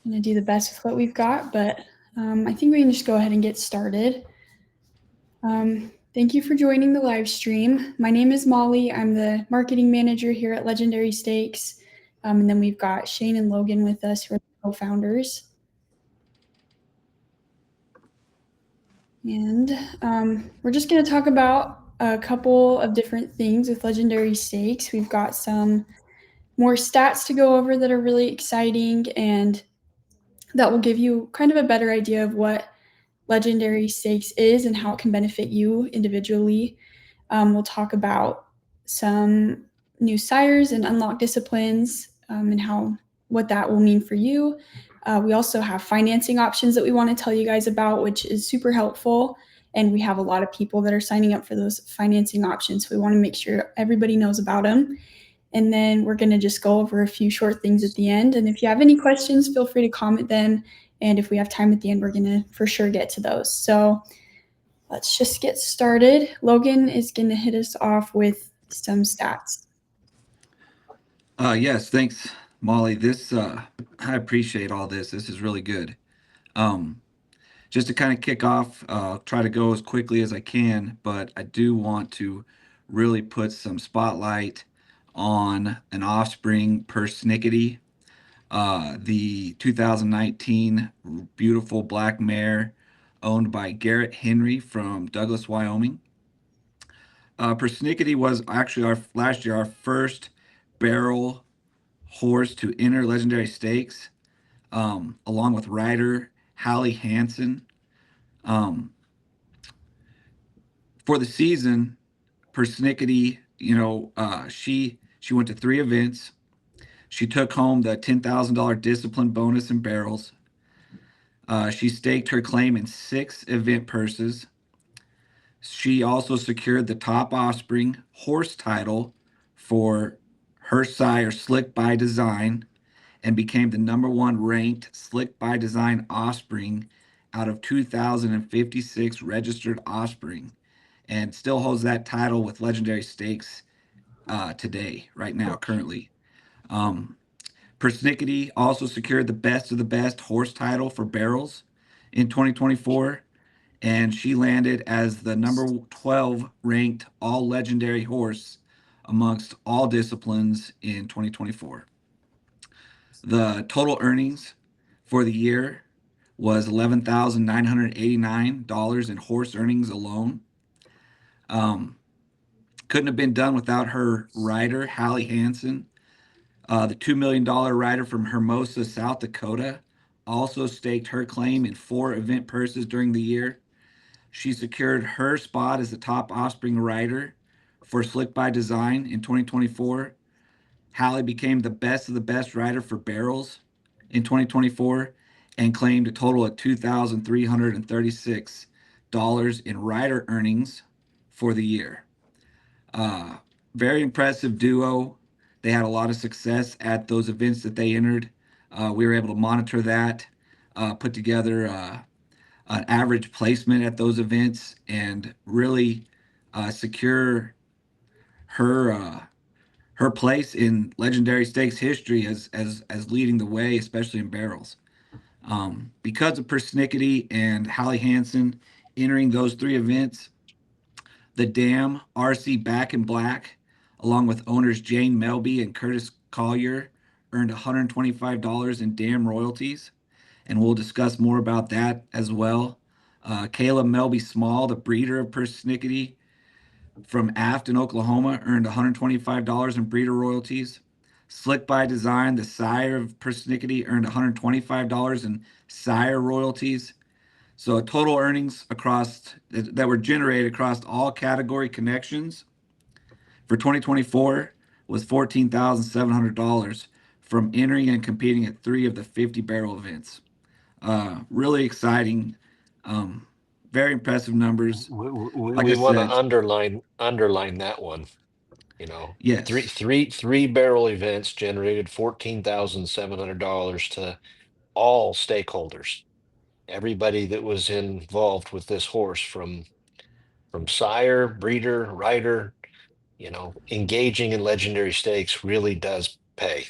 going to do the best with what we've got, but I think we can just go ahead and get started. Thank you for joining the live stream. My name is Molly. I'm the marketing manager here at Legendary Stakes. And then we've got Shane and Logan with us, who are the co-founders. And we're just going to talk about a couple of different things with Legendary Stakes. We've got some more stats to go over that are really exciting, and that will give you kind of a better idea of what Legendary Stakes is and how it can benefit you individually. We'll talk about some new sires and unlock disciplines, and what that will mean for you. We also have financing options that we want to tell you guys about, which is super helpful. And we have a lot of people that are signing up for those financing options. So we want to make sure everybody knows about them. And then we're going to just go over a few short things at the end. And if you have any questions, feel free to comment them. And if we have time at the end, we're going to for sure get to those. So let's just get started. Logan is going to hit us off with some stats. Yes, thanks, Molly. I appreciate all this. This is really good. Just to kind of kick off, try to go as quickly as I can, but I do want to really put some spotlight on an offspring, Persnikitty, the 2019 beautiful black mare owned by Garrett Henry from Douglas, Wyoming. Persnickety was actually last year our first barrel horse to enter Legendary Stakes, along with rider Hallie Hansen. Um, for the season, Persnickety, she went to 3 events. She took home the $10,000 discipline bonus in barrels. She staked her claim in 6 event purses. She also secured the top offspring horse title for her sire, Slick by Design, and became the #1 ranked Slick by Design offspring out of 2,056 registered offspring, and still holds that title with Legendary Stakes today, right now, currently. Persnickety also secured the Best of the Best horse title for barrels in 2024, and she landed as the #12 ranked all legendary horse amongst all disciplines in 2024. The total earnings for the year was $11,989 in horse earnings alone. Couldn't have been done without her rider, Hallie Hansen. The $2 million rider from Hermosa, South Dakota, also staked her claim in 4 event purses during the year. She secured her spot as the top offspring rider for Slick by Design in 2024. Hallie became the best of the best rider for barrels in 2024 and claimed a total of $2,336 in rider earnings for the year. Very impressive duo. They had a lot of success at those events that they entered. We were able to monitor that, put together an average placement at those events, and really secure her her place in Legendary Stakes history as leading the way, especially in barrels. Because of Persnickety and Hallie Hansen entering those 3 events, the Dam RC Back in Black, along with owners Jane Melby and Curtis Collier, earned $125 in Dam royalties, and we'll discuss more about that as well. Kayla Melby Small, the breeder of Persnickety from Afton, Oklahoma, earned $125 in breeder royalties. Slick by Design, the sire of Persnickety, earned $125 in sire royalties. So total earnings across that were generated across all category connections for 2024 was $14,700 from entering and competing at 3 of the 50 barrel events. Really exciting, very impressive numbers. Like I We want to said, underline that one. You know, yes, three barrel events generated $14,700 to all stakeholders, everybody that was involved with this horse, from sire, breeder, rider. You know, engaging in legendary stakes really does pay.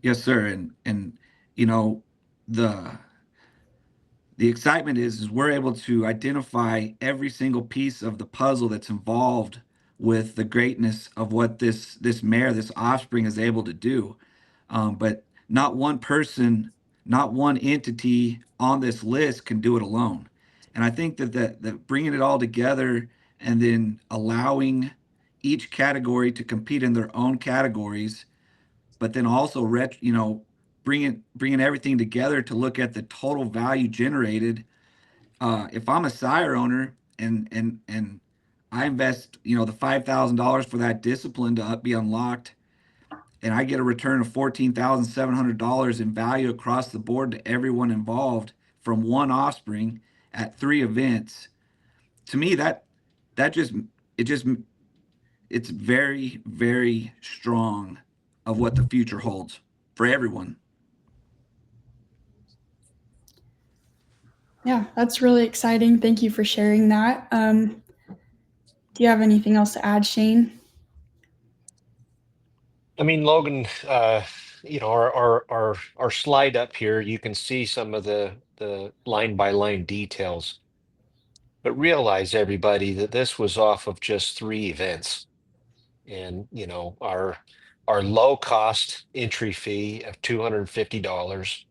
Yes, sir. And you know, the the excitement is we're able to identify every single piece of the puzzle that's involved with the greatness of what this mare, this offspring, is able to do. But not one person, not one entity on this list can do it alone. And I think that bringing it all together and then allowing each category to compete in their own categories, but then also bringing everything together to look at the total value generated. If I'm a sire owner and I invest, the $5,000 for that discipline to be unlocked, and I get a return of $14,700 in value across the board to everyone involved from one offspring at 3 events. To me, that just it just it's very, very strong of what the future holds for everyone. Yeah, that's really exciting. Thank you for sharing that. Do you have anything else to add, Shane? I mean, Logan, our slide up here, you can see some of the line by line details, but realize everybody that this was off of just 3 events. And our low cost entry fee of $250.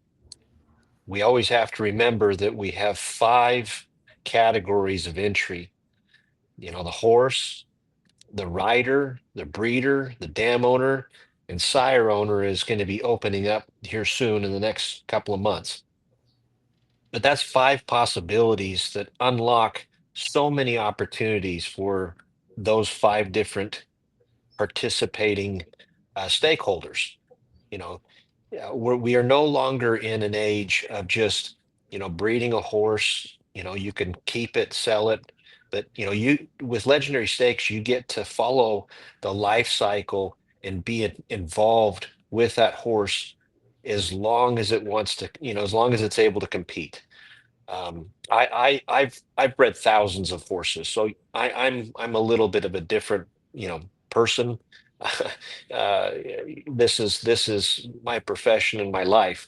We always have to remember that we have 5 categories of entry. The horse, the rider, the breeder, the dam owner, and sire owner is going to be opening up here soon in the next couple of months. But that's 5 possibilities that unlock so many opportunities for those 5 different participating stakeholders. You know, we are no longer in an age of just breeding a horse. You can keep it, sell it, but you with legendary stakes, you get to follow the life cycle and be involved with that horse as long as it wants to, as long as it's able to compete. I've bred thousands of horses, so I'm a little bit of a different person. uh, this is my profession and my life,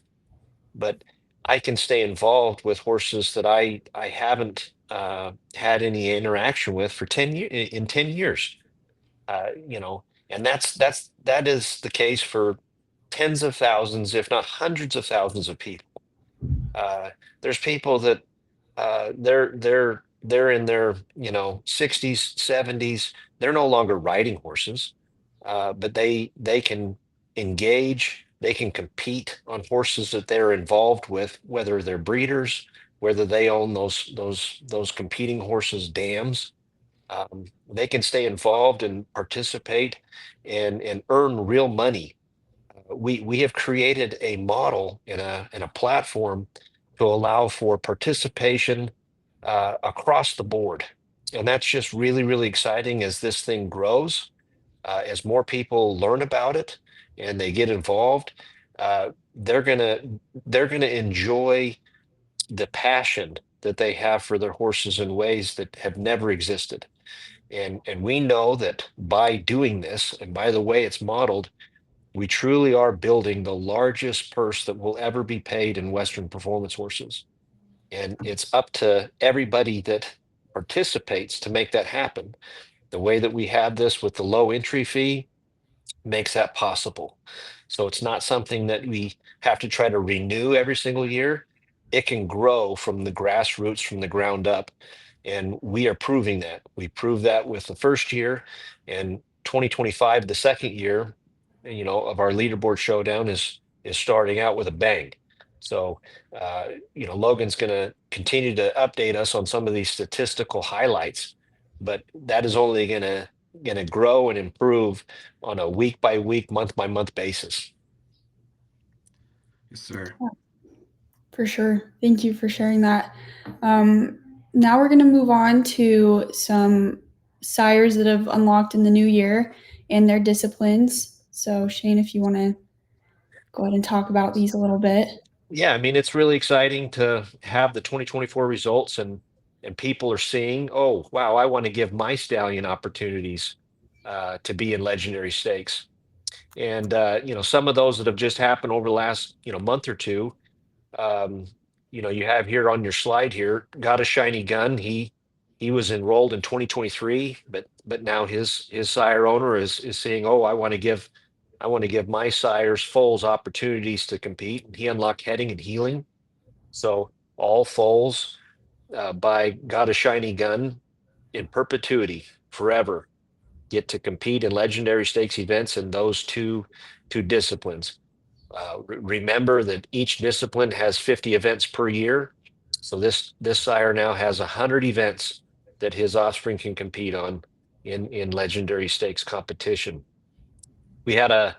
but I can stay involved with horses that I haven't had any interaction with for 10 years in 10 years. And that is the case for tens of thousands, if not hundreds of thousands of people. Uh, there's people that they're in their 60s, 70s. They're no longer riding horses, but they can engage. They can compete on horses that they're involved with, whether they're breeders, whether they own those competing horses, dams. They can stay involved and participate and earn real money. We have created a model and a platform to allow for participation across the board. And that's just really, really exciting as this thing grows, as more people learn about it and they get involved. They're gonna enjoy the passion that they have for their horses in ways that have never existed. And we know that by doing this and by the way it's modeled, we truly are building the largest purse that will ever be paid in Western performance horses. And it's up to everybody that participates to make that happen. The way that we have this with the low entry fee makes that possible. So it's not something that we have to try to renew every single year. It can grow from the grassroots, from the ground up. And we are proving that. We proved that with the first year, and 2025, the second year, of our leaderboard showdown is starting out with a bang. So, Logan's going to continue to update us on some of these statistical highlights, but that is only going to grow and improve on a week by week, month by month basis. Yes, sir. For sure. Thank you for sharing that. Now we're going to move on to some sires that have unlocked in the new year and their disciplines. So, Shane, if you want to go ahead and talk about these a little bit. Yeah, I mean, it's really exciting to have the 2024 results, and people are seeing, oh, wow, I want to give my stallion opportunities to be in legendary stakes. And some of those that have just happened over the last month or two. Um, you have here on your slide here, Got a Shiny Gun. He was enrolled in 2023, but now his sire owner is saying, oh, I want to give my sires foals opportunities to compete. And he unlocked heading and healing. So all foals by Got a Shiny Gun in perpetuity, forever, get to compete in legendary stakes events in those two disciplines. Remember that each discipline has 50 events per year. So this sire now has 100 events that his offspring can compete on in legendary stakes competition. We had a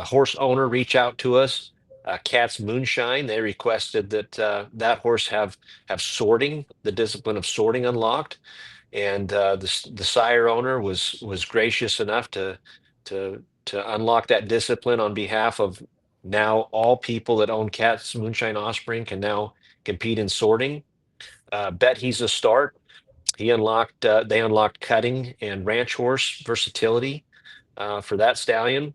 horse owner reach out to us, Cat's Moonshine. They requested that that horse have sorting, the discipline of sorting unlocked, and the sire owner was gracious enough to unlock that discipline on behalf of now all people that own Cat's Moonshine offspring can now compete in sorting. Bet he's a start. They unlocked cutting and ranch horse versatility for that stallion.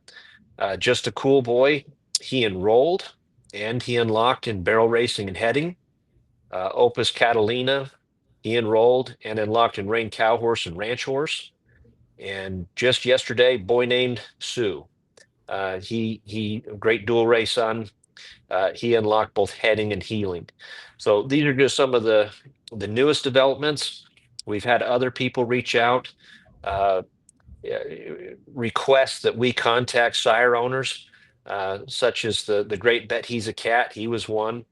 Just a cool boy. He enrolled and he unlocked in barrel racing and heading. Opus Catalina, he enrolled and unlocked in Rain Cow Horse and Ranch Horse. And just yesterday, boy named Sue. He great dual race son. He unlocked both heading and healing. So these are just some of the newest developments. We've had other people reach out, uh, request that we contact sire owners, such as the great Bet He's a Cat. He was one,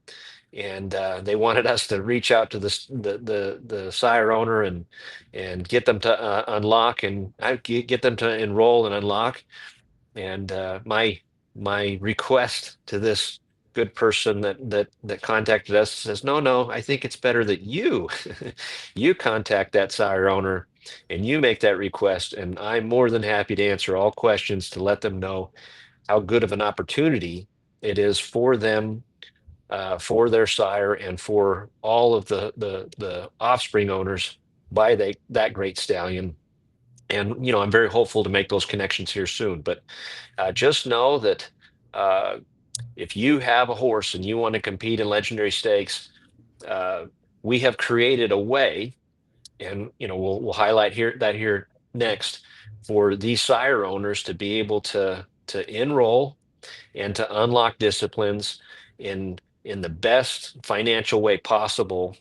and they wanted us to reach out to the sire owner and get them to unlock and get them to enroll and unlock. And my request to this good person that contacted us says, no, I think it's better that you you contact that sire owner and you make that request. And I'm more than happy to answer all questions to let them know how good of an opportunity it is for them, for their sire, and for all of the offspring owners by that great stallion. And I'm very hopeful to make those connections here soon. But just know that uh, if you have a horse and you want to compete in legendary stakes, uh, we have created a way, and we'll highlight here next, for these sire owners to be able to enroll and to unlock disciplines in the best financial way possible,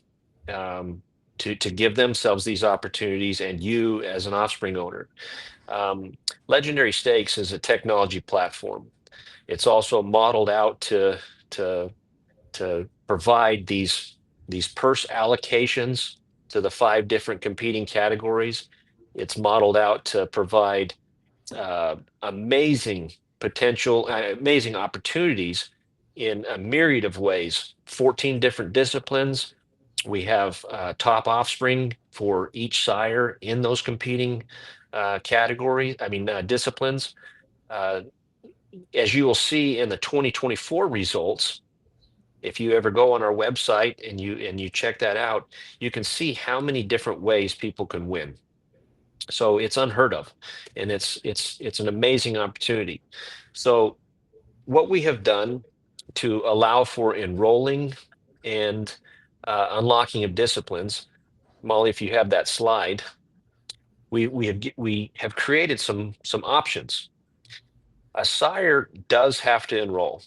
to give themselves these opportunities and you as an offspring owner. Um, Legendary Stakes is a technology platform. It's also modeled out to provide these purse allocations to the 5 different competing categories. It's modeled out to provide amazing potential, amazing opportunities in a myriad of ways. 14 different disciplines. We have top offspring for each sire in those competing disciplines. Uh, as you will see in the 2024 results, if you ever go on our website and you check that out, you can see how many different ways people can win. So it's unheard of, and it's an amazing opportunity. So what we have done to allow for enrolling and unlocking of disciplines, Molly, if you have that slide, we have created some options. A sire does have to enroll,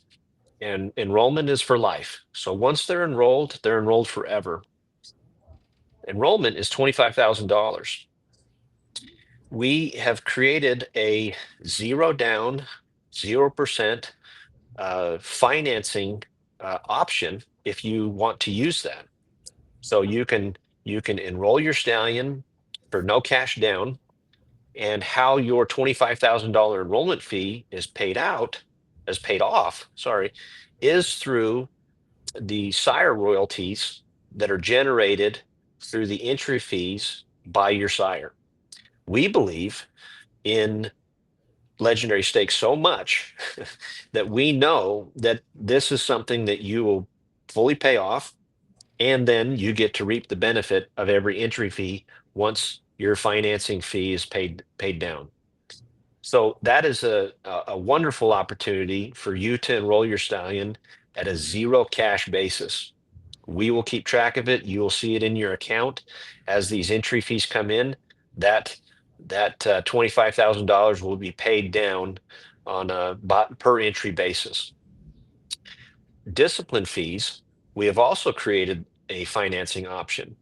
and enrollment is for life. So once they're enrolled forever. Enrollment is $25,000. We have created a zero down, 0% financing option if you want to use that. So you can enroll your stallion for no cash down, and how your $25,000 enrollment fee is paid off, sorry, is through the sire royalties that are generated through the entry fees by your sire. We believe in legendary stakes so much that we know that this is something that you will fully pay off, and then you get to reap the benefit of every entry fee once your financing fee is paid down. So that is a wonderful opportunity for you to enroll your stallion at a zero cash basis. We will keep track of it. You will see it in your account as these entry fees come in. That $25,000 will be paid down on a per entry basis. Discipline fees, we have also created a financing option.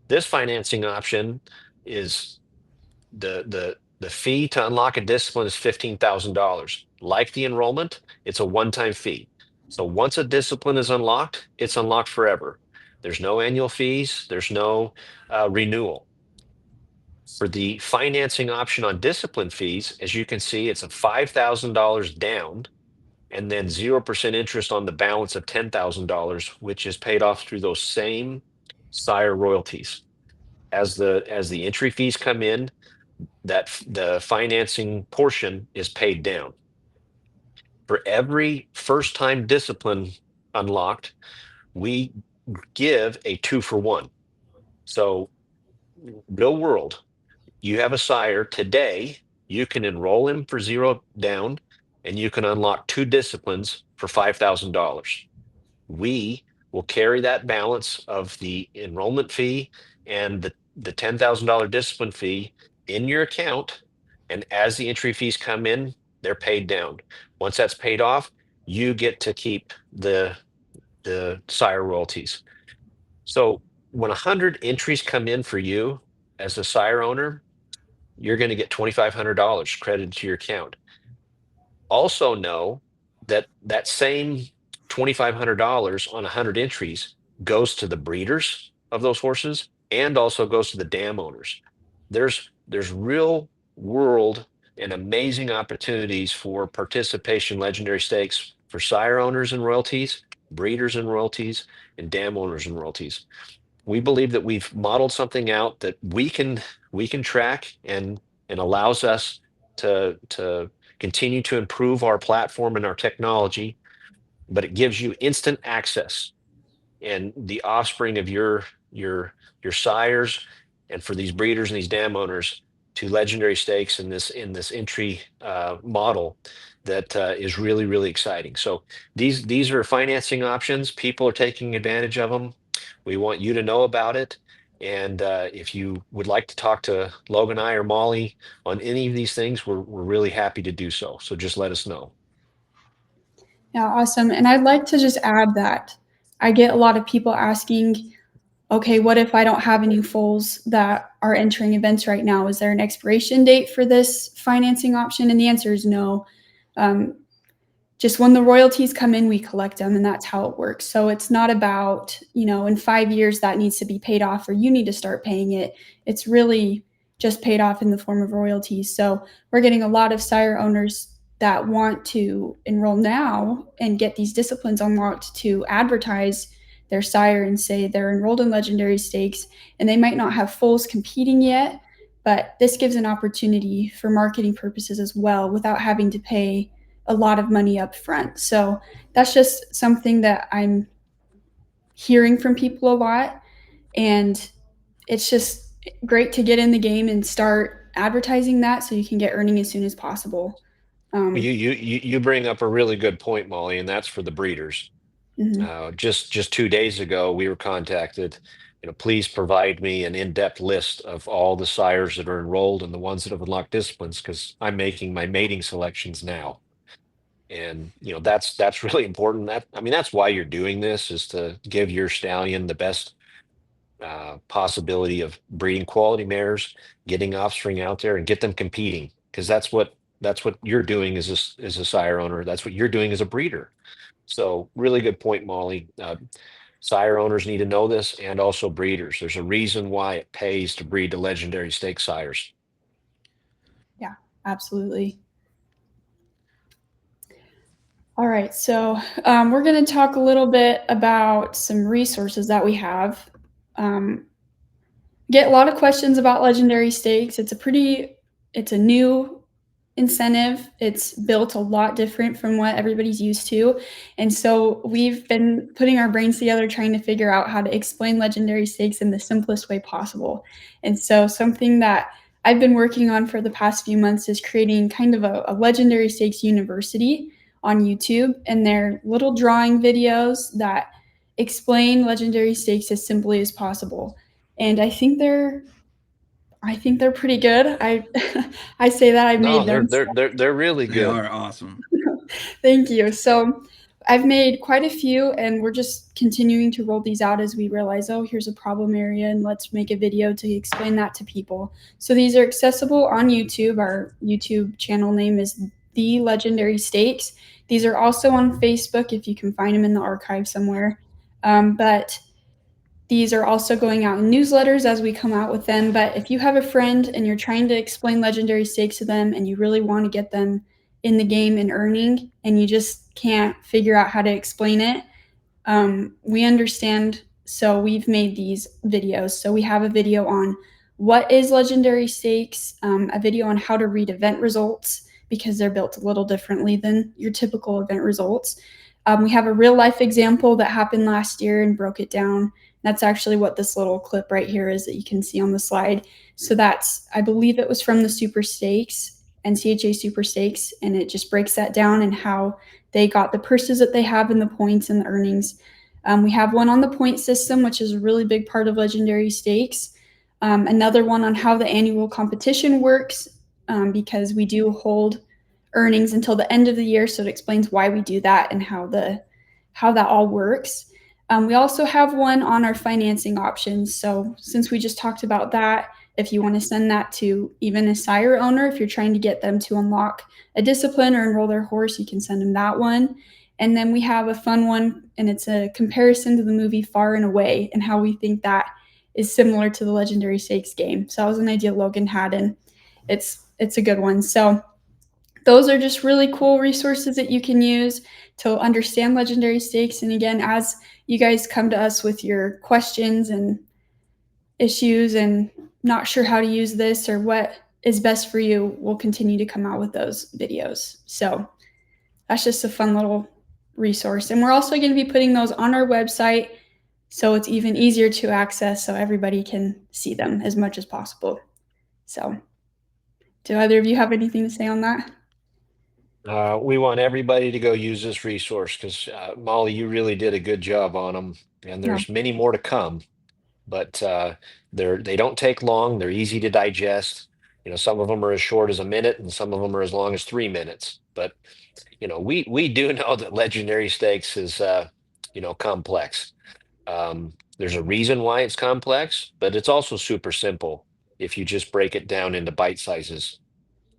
This financing option is the fee to unlock a discipline is $15,000. Like the enrollment, it's a one-time fee. So once a discipline is unlocked, it's unlocked forever. There's no annual fees. There's no renewal. For the financing option on discipline fees, as you can see, it's a $5,000 down and then 0% interest on the balance of $10,000, which is paid off through those same sire royalties. As the entry fees come in, that the financing portion is paid down. For every first time discipline unlocked, we give a 2-for-1. So real world, you have a sire today, you can enroll him for 0 down and you can unlock 2 disciplines for $5,000. We will carry that balance of the enrollment fee and the $10,000 discipline fee in your account. And as the entry fees come in, they're paid down. Once that's paid off, you get to keep the sire royalties. So when 100 entries come in for you as a sire owner, you're going to get $2,500 credited to your account. Also know that that same $2,500 on 100 entries goes to the breeders of those horses and also goes to the dam owners. There's real world and amazing opportunities for participation legendary stakes for sire owners and royalties, breeders and royalties, and dam owners and royalties. We believe that we've modeled something out that we can track and allows us to continue to improve our platform and our technology, but it gives you instant access and the offspring of your sires, and for these breeders and these dam owners to legendary stakes in this entry model that is really exciting. So these are financing options. People are taking advantage of them. We want you to know about it. And if you would like to talk to Logan, I, or Molly on any of these things, we're really happy to do so. So just let us know. Yeah, awesome. And I'd like to just add that I get a lot of people asking, okay, what if I don't have any foals that are entering events right now? Is there an expiration date for this financing option? And the answer is no. Just when the royalties come in, we collect them, and that's how it works. So it's not about, in 5 years that needs to be paid off or you need to start paying it. It's really just paid off in the form of royalties. So we're getting a lot of sire owners that want to enroll now and get these disciplines unlocked to advertise their sire and say they're enrolled in legendary stakes, and they might not have foals competing yet, but this gives an opportunity for marketing purposes as well without having to pay a lot of money up front. So that's just something that I'm hearing from people a lot. And it's just great to get in the game and start advertising that so you can get earning as soon as possible. You bring up a really good point, Molly, and that's for the breeders. Just 2 days ago, we were contacted. Please provide me an in-depth list of all the sires that are enrolled and the ones that have unlocked disciplines, because I'm making my mating selections now. And that's really important. That's why you're doing this, is to give your stallion the best possibility of breeding quality mares, getting offspring out there, and get them competing. Because that's what you're doing as a sire owner. That's what you're doing as a breeder. So really good point, Molly. Sire owners need to know this, and also breeders. There's a reason why it pays to breed the legendary stake sires. Yeah, absolutely. All right, so we're going to talk a little bit about some resources that we have. Get a lot of questions about legendary stakes. It's a new incentive. It's built a lot different from what everybody's used to. And so we've been putting our brains together trying to figure out how to explain legendary stakes in the simplest way possible. And so something that I've been working on for the past few months is creating kind of a legendary stakes university on YouTube, and they're little drawing videos that explain legendary stakes as simply as possible. And I think they're pretty good. I say that I No, made them. they're really They good. are awesome. Thank you. So I've made quite a few, and we're just continuing to roll these out as we realize, oh, here's a problem area, and let's make a video to explain that to people. So these are accessible on YouTube. Our YouTube channel name is The Legendary Stakes. These are also on Facebook if you can find them in the archive somewhere. But these are also going out in newsletters as we come out with them. But if you have a friend and you're trying to explain legendary stakes to them and you really want to get them in the game and earning, and you just can't figure out how to explain it, we understand. So we've made these videos. So we have a video on what is legendary stakes, a video on how to read event results because they're built a little differently than your typical event results. We have a real life example that happened last year and broke it down. That's actually what this little clip right here is that you can see on the slide. So that's, I believe it was from the Super Stakes, NCHA Super Stakes, and it just breaks that down and how they got the purses that they have and the points and the earnings. We have one on the point system, which is a really big part of legendary stakes. Another one on how the annual competition works, because we do hold earnings until the end of the year. So it explains why we do that and how that all works. We also have one on our financing options. So since we just talked about that, if you want to send that to even a sire owner, if you're trying to get them to unlock a discipline or enroll their horse, you can send them that one. And then we have a fun one, and it's a comparison to the movie Far and Away and how we think that is similar to the legendary stakes game. So that was an idea Logan had, and it's a good one. So those are just really cool resources that you can use to understand legendary stakes. And again, as you guys come to us with your questions and issues and not sure how to use this or what is best for you, we'll continue to come out with those videos. So that's just a fun little resource. And we're also going to be putting those on our website so it's even easier to access so everybody can see them as much as possible. So do either of you have anything to say on that? We want everybody to go use this resource because Molly, you really did a good job on them, and there's many more to come. But they don't take long. They're easy to digest. You know, some of them are as short as a minute, and some of them are as long as 3 minutes. But you know, we do know that legendary stakes is complex. There's a reason why it's complex, but it's also super simple if you just break it down into bite sizes.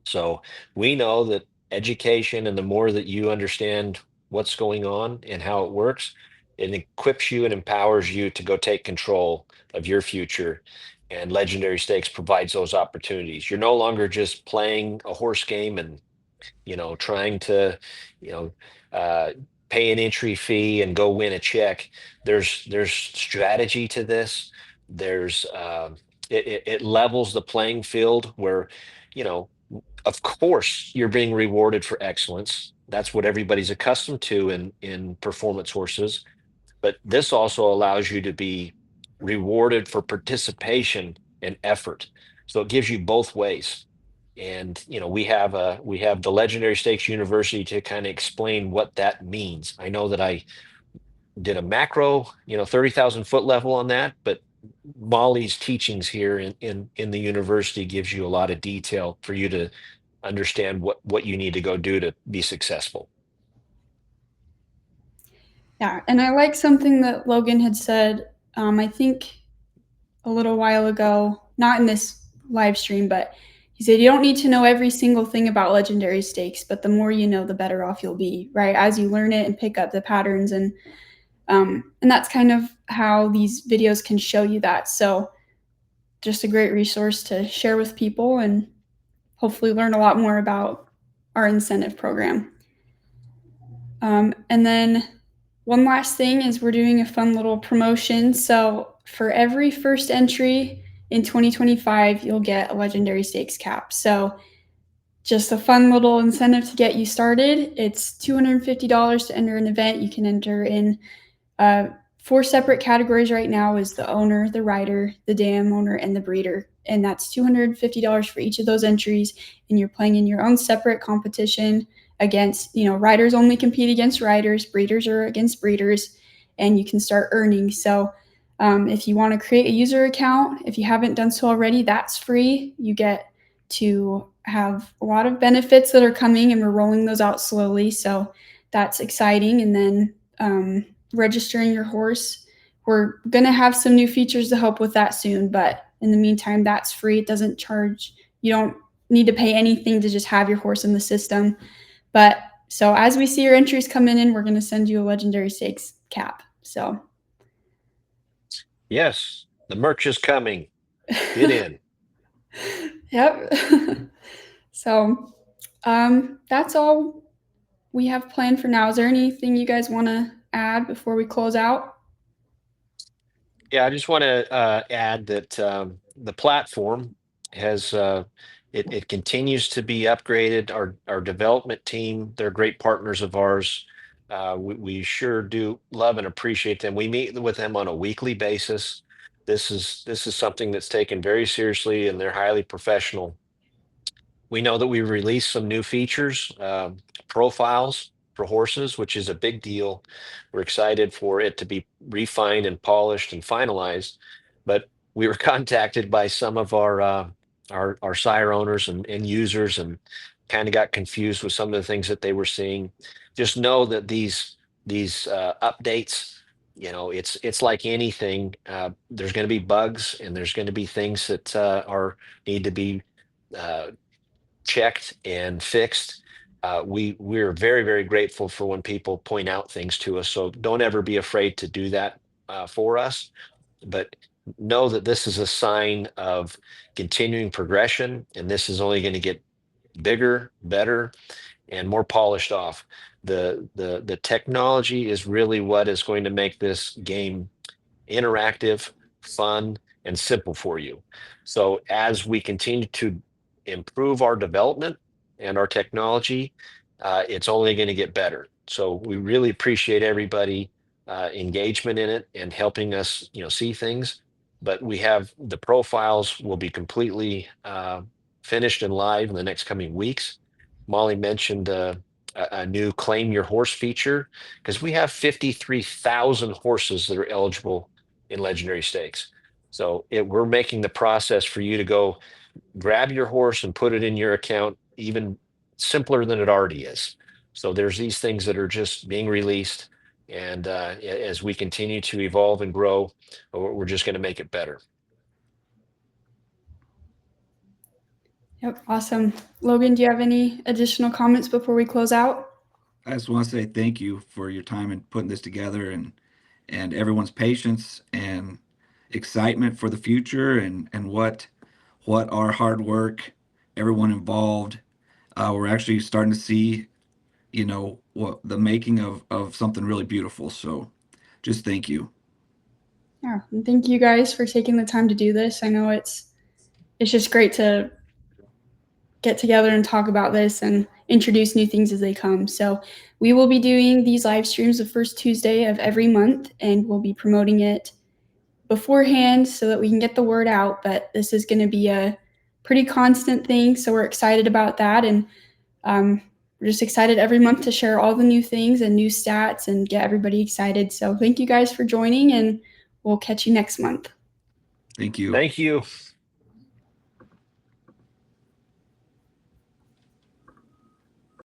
So we know that education and the more that you understand what's going on and how it works, it equips you and empowers you to go take control of your future. And Legendary Stakes provides those opportunities. You're no longer just playing a horse game and trying to, you know, uh, pay an entry fee and go win a check. There's strategy to this. There's it levels the playing field where, you know, of course you're being rewarded for excellence. That's what everybody's accustomed to in performance horses. But this also allows you to be rewarded for participation and effort. So it gives you both ways. And we have the Legendary Stakes University to kind of explain what that means. I know that I did a macro, 30,000 foot level on that, but Molly's teachings here in the university gives you a lot of detail for you to understand what you need to go do to be successful. Yeah, and I like something that Logan had said, I think a little while ago, not in this live stream, but he said you don't need to know every single thing about legendary stakes, but the more you know, the better off you'll be, right? As you learn it and pick up the patterns, and that's kind of how these videos can show you that. So just a great resource to share with people and hopefully learn a lot more about our incentive program. And then one last thing is we're doing a fun little promotion. So for every first entry in 2025, you'll get a legendary stakes cap. So just a fun little incentive to get you started. It's $250 to enter an event. You can enter in 4 separate categories right now is the owner, the rider, the dam owner, and the breeder. and that's $250 for each of those entries. And you're playing in your own separate competition against, riders only compete against riders, breeders are against breeders, and you can start earning. So if you want to create a user account, if you haven't done so already, that's free. You get to have a lot of benefits that are coming, and we're rolling those out slowly. So that's exciting. And then registering your horse, we're going to have some new features to help with that soon. But in the meantime, that's free. It doesn't charge. You don't need to pay anything to just have your horse in the system. But so as we see your entries coming in, we're going to send you a Legendary Stakes cap. So Yes, the merch is coming. Get in. Yep. So that's all we have planned for now. Is there anything you guys want to add before we close out? Yeah, I just want to add that the platform has it continues to be upgraded. Our development team, they're great partners of ours. We sure do love and appreciate them. We meet with them on a weekly basis. This is something that's taken very seriously, and they're highly professional. We know that we released some new features, profiles for horses, which is a big deal. We're excited for it to be refined and polished and finalized. But we were contacted by some of our sire owners and users, and kind of got confused with some of the things that they were seeing. Just know that these updates, it's like anything. There's going to be bugs, and there's going to be things that are need to be uh, checked and fixed. We're very, very grateful for when people point out things to us. So don't ever be afraid to do that for us. But know that this is a sign of continuing progression, and this is only going to get bigger, better, and more polished off. The technology is really what is going to make this game interactive, fun, and simple for you. So as we continue to improve our development and our technology, it's only going to get better. So we really appreciate everybody engagement in it and helping us, see things. But we have the profiles will be completely finished and live in the next coming weeks. Molly mentioned a new claim your horse feature, because we have 53,000 horses that are eligible in legendary stakes. So we're making the process for you to go grab your horse and put it in your account even simpler than it already is. So there's these things that are just being released, and as we continue to evolve and grow, we're just going to make it better. Yep, awesome. Logan, do you have any additional comments before we close out? I just want to say thank you for your time in putting this together, and everyone's patience and excitement for the future, and what our hard work, everyone involved. We're actually starting to see, what the making of something really beautiful. So just thank you. Yeah, and thank you guys for taking the time to do this. I know it's just great to get together and talk about this and introduce new things as they come. So we will be doing these live streams the first Tuesday of every month, and we'll be promoting it beforehand so that we can get the word out. But this is going to be a pretty constant thing, so we're excited about that. And we're just excited every month to share all the new things and new stats and get everybody excited. So thank you guys for joining, and we'll catch you next month. Thank you. Thank you.